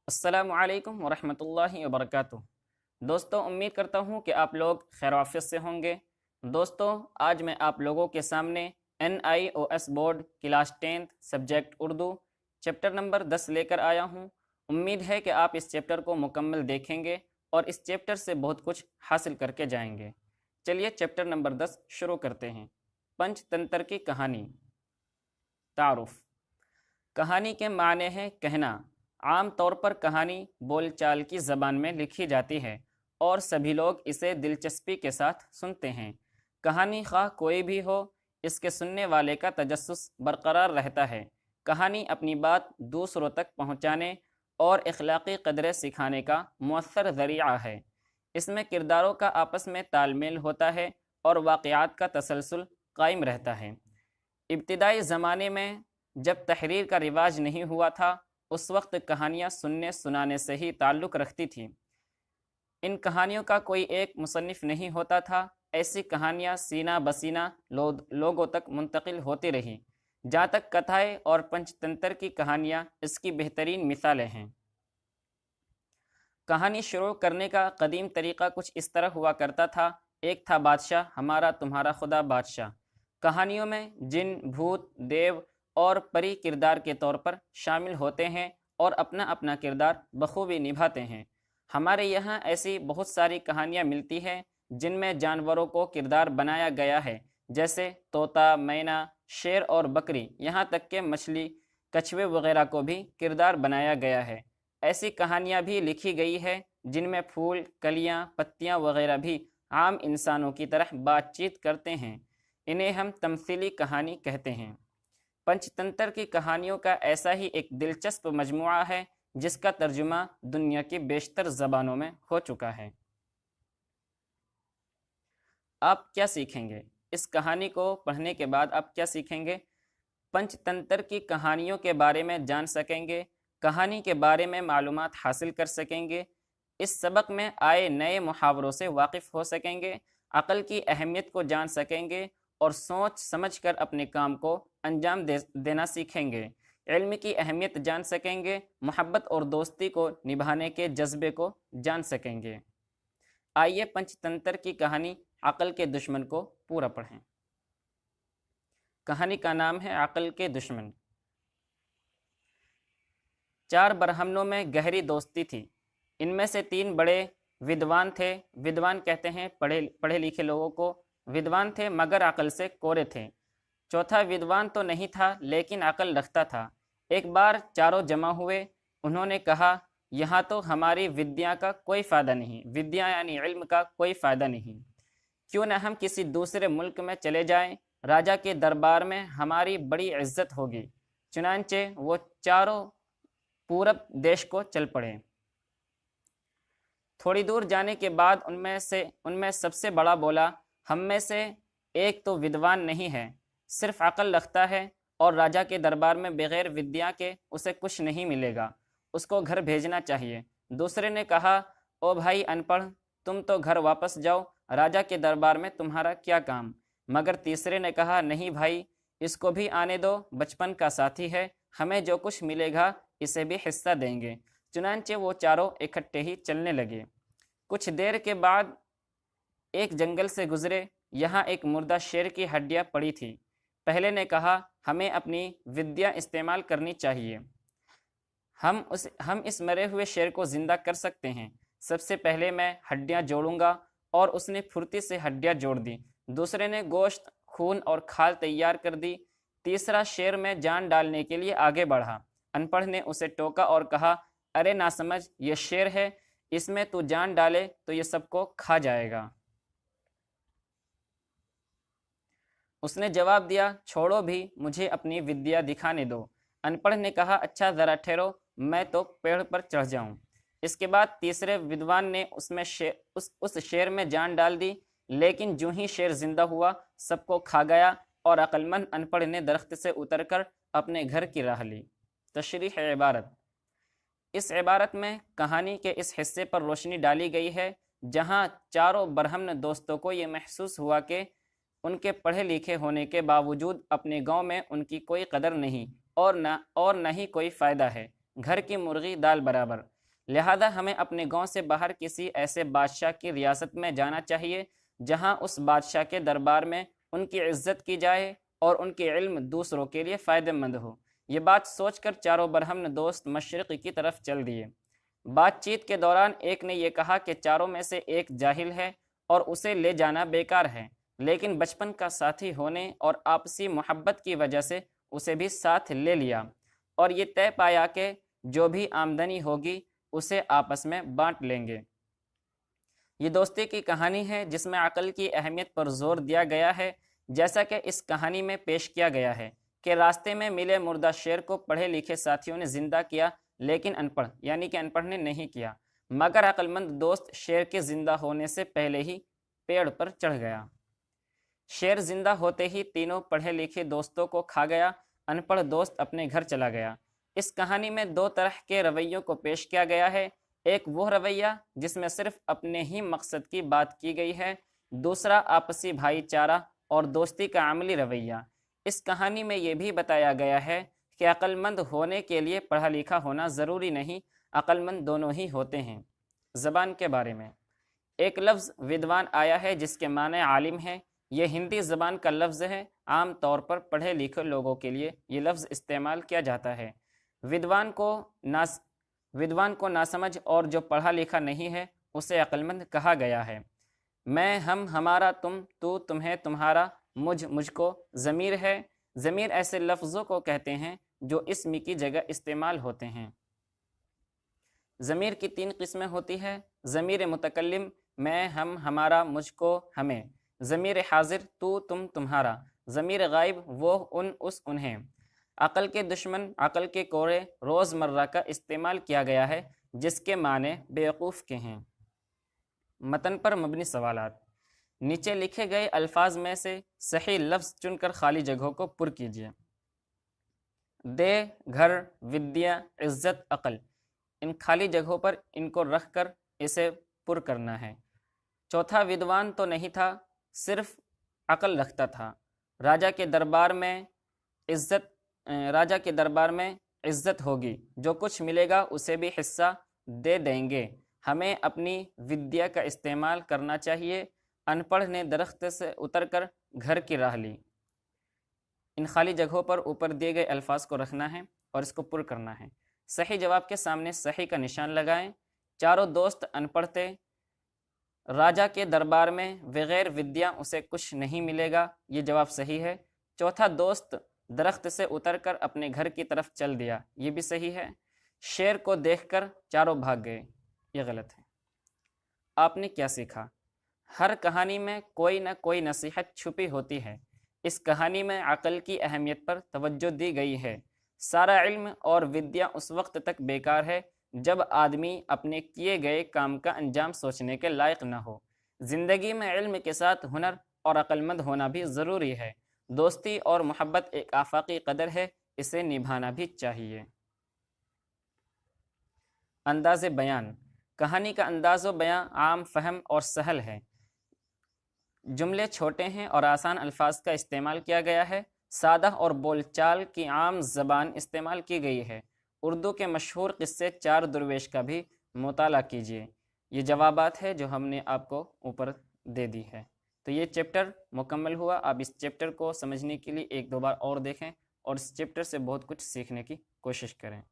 السلام علیکم ورحمۃ اللہ وبرکاتہ۔ دوستوں، امید کرتا ہوں کہ آپ لوگ خیر و عافیت سے ہوں گے۔ دوستوں، آج میں آپ لوگوں کے سامنے NIOS board class 10 subject Urdu chapter number 10 لے کر آیا ہوں۔ امید ہے کہ آپ اس چیپٹر کو مکمل دیکھیں گے اور اس چیپٹر سے بہت کچھ حاصل کر کے جائیں گے۔ چلیے چیپٹر نمبر 10 شروع کرتے ہیں۔ پنچ تنتر کی کہانی۔ تعارف۔ کہانی کے معنی ہے کہنا۔ عام طور پر کہانی بول چال کی زبان میں لکھی جاتی ہے اور سبھی لوگ اسے دلچسپی کے ساتھ سنتے ہیں۔ کہانی خواہ کوئی بھی ہو، اس کے سننے والے کا تجسس برقرار رہتا ہے۔ کہانی اپنی بات دوسروں تک پہنچانے اور اخلاقی قدریں سکھانے کا مؤثر ذریعہ ہے۔ اس میں کرداروں کا آپس میں تال میل ہوتا ہے اور واقعات کا تسلسل قائم رہتا ہے۔ ابتدائی زمانے میں جب تحریر کا رواج نہیں ہوا تھا، اس وقت کہانیاں سننے سنانے سے ہی تعلق رکھتی تھیں۔ ان کہانیوں کا کوئی ایک مصنف نہیں ہوتا تھا۔ ایسی کہانیاں سینہ بسینہ لوگوں تک منتقل ہوتی رہیں۔ جہاں تک کتھائیں اور پنچ تنتر کی کہانیاں اس کی بہترین مثالیں ہیں۔ کہانی شروع کرنے کا قدیم طریقہ کچھ اس طرح ہوا کرتا تھا۔ ایک تھا بادشاہ، ہمارا تمہارا خدا بادشاہ۔ کہانیوں میں جن، بھوت، دیو اور پری کردار کے طور پر شامل ہوتے ہیں اور اپنا اپنا کردار بخوبی نبھاتے ہیں۔ ہمارے یہاں ایسی بہت ساری کہانیاں ملتی ہیں جن میں جانوروں کو کردار بنایا گیا ہے، جیسے طوطا، مینا، شیر اور بکری، یہاں تک کہ مچھلی، کچھوے وغیرہ کو بھی کردار بنایا گیا ہے۔ ایسی کہانیاں بھی لکھی گئی ہے جن میں پھول، کلیاں، پتیاں وغیرہ بھی عام انسانوں کی طرح بات چیت کرتے ہیں۔ انہیں ہم تمثیلی کہانی کہتے ہیں۔ پنچ تنتر کی کہانیوں کا ایسا ہی ایک دلچسپ مجموعہ ہے جس کا ترجمہ دنیا کی بیشتر زبانوں میں ہو چکا ہے۔ آپ کیا سیکھیں گے؟ اس کہانی کو پڑھنے کے بعد آپ کیا سیکھیں گے؟ پنچ تنتر کی کہانیوں کے بارے میں جان سکیں گے، کہانی کے بارے میں معلومات حاصل کر سکیں گے، اس سبق میں آئے نئے محاوروں سے واقف ہو سکیں گے، عقل کی اہمیت کو جان سکیں گے اور سوچ سمجھ کر اپنے کام کو انجام دینا سیکھیں گے۔ علم کی اہمیت جان سکیں گے، محبت اور دوستی کو نبھانے کے جذبے کو جان سکیں گے۔ آئیے پنچ تنتر کی کہانی عقل کے دشمن کو پورا پڑھیں۔ کہانی کا نام ہے عقل کے دشمن۔ 4 برہمنوں میں گہری دوستی تھی۔ ان میں سے 3 بڑے ودوان تھے۔ ودوان کہتے ہیں پڑھے لکھے لوگوں کو۔ ودوان تھے مگر عقل سے کورے تھے۔ چوتھا ودوان تو نہیں تھا لیکن عقل رکھتا تھا۔ ایک بار چاروں جمع ہوئے۔ انہوں نے کہا، یہاں تو ہماری ودیا کا کوئی فائدہ نہیں، ودیا یعنی علم کا کوئی فائدہ نہیں۔ کیوں نہ ہم کسی دوسرے ملک میں چلے جائیں، راجا کے دربار میں ہماری بڑی عزت ہوگی۔ چنانچہ وہ چاروں پورب دیش کو چل پڑے۔ تھوڑی دور جانے کے بعد ان میں سب سے بڑا بولا، ہم میں سے ایک تو ودوان نہیں ہے، صرف عقل رکھتا ہے اور راجا کے دربار میں بغیر ودیا کے اسے کچھ نہیں ملے گا، اس کو گھر بھیجنا چاہیے۔ دوسرے نے کہا، او بھائی ان پڑھ، تم تو گھر واپس جاؤ، راجا کے دربار میں تمہارا کیا کام؟ مگر تیسرے نے کہا، نہیں بھائی، اس کو بھی آنے دو، بچپن کا ساتھی ہے، ہمیں جو کچھ ملے گا اسے بھی حصہ دیں گے۔ چنانچہ وہ چاروں اکٹھے ہی چلنے لگے۔ کچھ دیر کے بعد ایک جنگل سے گزرے۔ یہاں ایک مردہ شیر کی ہڈیاں پڑی تھی۔ پہلے نے کہا، ہمیں اپنی ودیا استعمال کرنی چاہیے، ہم اس مرے ہوئے شیر کو زندہ کر سکتے ہیں۔ سب سے پہلے میں ہڈیاں جوڑوں گا، اور اس نے پھرتی سے ہڈیاں جوڑ دی۔ دوسرے نے گوشت، خون اور کھال تیار کر دی۔ تیسرا شیر میں جان ڈالنے کے لیے آگے بڑھا۔ ان پڑھ نے اسے ٹوکا اور کہا، ارے ناسمجھ، یہ شیر ہے، اس میں تو جان ڈالے تو یہ سب کو کھا جائے گا۔ اس نے جواب دیا، چھوڑو بھی، مجھے اپنی ودیا دکھانے دو۔ ان پڑھ نے کہا، اچھا ذرا ٹھہرو، میں تو پیڑ پر چڑھ جاؤں۔ اس کے بعد تیسرے ودوان نے اس شیر میں جان ڈال دی، لیکن جو ہی شیر زندہ ہوا سب کو کھا گیا، اور عقل مند ان پڑھ نے درخت سے اتر کر اپنے گھر کی راہ لی۔ تشریح عبارت۔ اس عبارت میں کہانی کے اس حصے پر روشنی ڈالی گئی ہے جہاں چاروں برہمن دوستوں کو یہ محسوس ہوا کہ ان کے پڑھے لکھے ہونے کے باوجود اپنے گاؤں میں ان کی کوئی قدر نہیں اور نہ ہی کوئی فائدہ ہے۔ گھر کی مرغی دال برابر۔ لہذا ہمیں اپنے گاؤں سے باہر کسی ایسے بادشاہ کی ریاست میں جانا چاہیے جہاں اس بادشاہ کے دربار میں ان کی عزت کی جائے اور ان کے علم دوسروں کے لیے فائدہ مند ہو۔ یہ بات سوچ کر چاروں برہمن دوست مشرق کی طرف چل دیے۔ بات چیت کے دوران ایک نے یہ کہا کہ چاروں میں سے ایک جاہل ہے اور اسے لے جانا بیکار ہے، لیکن بچپن کا ساتھی ہونے اور آپسی محبت کی وجہ سے اسے بھی ساتھ لے لیا اور یہ طے پایا کہ جو بھی آمدنی ہوگی اسے آپس میں بانٹ لیں گے۔ یہ دوستی کی کہانی ہے جس میں عقل کی اہمیت پر زور دیا گیا ہے، جیسا کہ اس کہانی میں پیش کیا گیا ہے کہ راستے میں ملے مردہ شیر کو پڑھے لکھے ساتھیوں نے زندہ کیا، لیکن ان پڑھ یعنی کہ ان پڑھ نے نہیں کیا، مگر عقل مند دوست شیر کے زندہ ہونے سے پہلے ہی پیڑ پر چڑھ گیا۔ شیر زندہ ہوتے ہی تینوں پڑھے لکھے دوستوں کو کھا گیا، ان پڑھ دوست اپنے گھر چلا گیا۔ اس کہانی میں دو طرح کے رویوں کو پیش کیا گیا ہے، ایک وہ رویہ جس میں صرف اپنے ہی مقصد کی بات کی گئی ہے، دوسرا آپسی بھائی چارہ اور دوستی کا عملی رویہ۔ اس کہانی میں یہ بھی بتایا گیا ہے کہ عقل مند ہونے کے لیے پڑھا لکھا ہونا ضروری نہیں، عقل مند دونوں ہی ہوتے ہیں۔ زبان کے بارے میں ایک لفظ ودوان آیا ہے جس کے معنی عالم ہے۔ یہ ہندی زبان کا لفظ ہے، عام طور پر پڑھے لکھے لوگوں کے لیے یہ لفظ استعمال کیا جاتا ہے۔ ودوان کو ناسمجھ اور جو پڑھا لکھا نہیں ہے اسے عقل مند کہا گیا ہے۔ میں، ہم، ہمارا، تم، تو، تمہیں، تمہارا، مجھ، مجھ کو ضمیر ہے۔ ضمیر ایسے لفظوں کو کہتے ہیں جو اسم کی جگہ استعمال ہوتے ہیں۔ ضمیر کی تین قسمیں ہوتی ہے: ضمیر متکلم میں، ہم، ہمارا، مجھ کو، ہمیں، ضمیر حاضر تو، تم، تمہارا، ضمیر غائب وہ، ان، اس، انہیں۔ عقل کے دشمن، عقل کے کوڑے روز مرہ کا استعمال کیا گیا ہے جس کے معنی بیوقوف کے ہیں۔ متن پر مبنی سوالات۔ نیچے لکھے گئے الفاظ میں سے صحیح لفظ چن کر خالی جگہوں کو پر کیجیے۔ دے، گھر، ودیا، عزت، عقل، ان خالی جگہوں پر ان کو رکھ کر اسے پر کرنا ہے۔ چوتھا، ودوان تو نہیں تھا، صرف عقل رکھتا تھا۔ راجا کے دربار میں عزت ہوگی، جو کچھ ملے گا اسے بھی حصہ دے دیں گے۔ ہمیں اپنی ودیا کا استعمال کرنا چاہیے۔ ان پڑھ نے درخت سے اتر کر گھر کی راہ لی۔ ان خالی جگہوں پر اوپر دیے گئے الفاظ کو رکھنا ہے اور اس کو پر کرنا ہے۔ صحیح جواب کے سامنے صحیح کا نشان لگائیں۔ چاروں دوست ان پڑھ تھے۔ راجا کے دربار میں بغیر ودیا اسے کچھ نہیں ملے گا، یہ جواب صحیح ہے۔ چوتھا، دوست درخت سے اتر کر اپنے گھر کی طرف چل دیا، یہ بھی صحیح ہے۔ شیر کو دیکھ کر چاروں بھاگ گئے، یہ غلط ہے۔ آپ نے کیا سیکھا؟ ہر کہانی میں کوئی نہ کوئی نصیحت چھپی ہوتی ہے۔ اس کہانی میں عقل کی اہمیت پر توجہ دی گئی ہے۔ سارا علم اور ودیا اس وقت تک بیکار ہے جب آدمی اپنے کیے گئے کام کا انجام سوچنے کے لائق نہ ہو۔ زندگی میں علم کے ساتھ ہنر اور عقل مند ہونا بھی ضروری ہے۔ دوستی اور محبت ایک آفاقی قدر ہے، اسے نبھانا بھی چاہیے۔ انداز بیان۔ کہانی کا انداز و بیان عام فہم اور سہل ہے۔ جملے چھوٹے ہیں اور آسان الفاظ کا استعمال کیا گیا ہے۔ سادہ اور بول چال کی عام زبان استعمال کی گئی ہے۔ اردو کے مشہور قصے چار درویش کا بھی مطالعہ کیجیے۔ یہ جوابات ہے جو ہم نے آپ کو اوپر دے دی ہے۔ تو یہ چیپٹر مکمل ہوا۔ آپ اس چیپٹر کو سمجھنے کے لیے ایک دو بار اور دیکھیں اور اس چیپٹر سے بہت کچھ سیکھنے کی کوشش کریں۔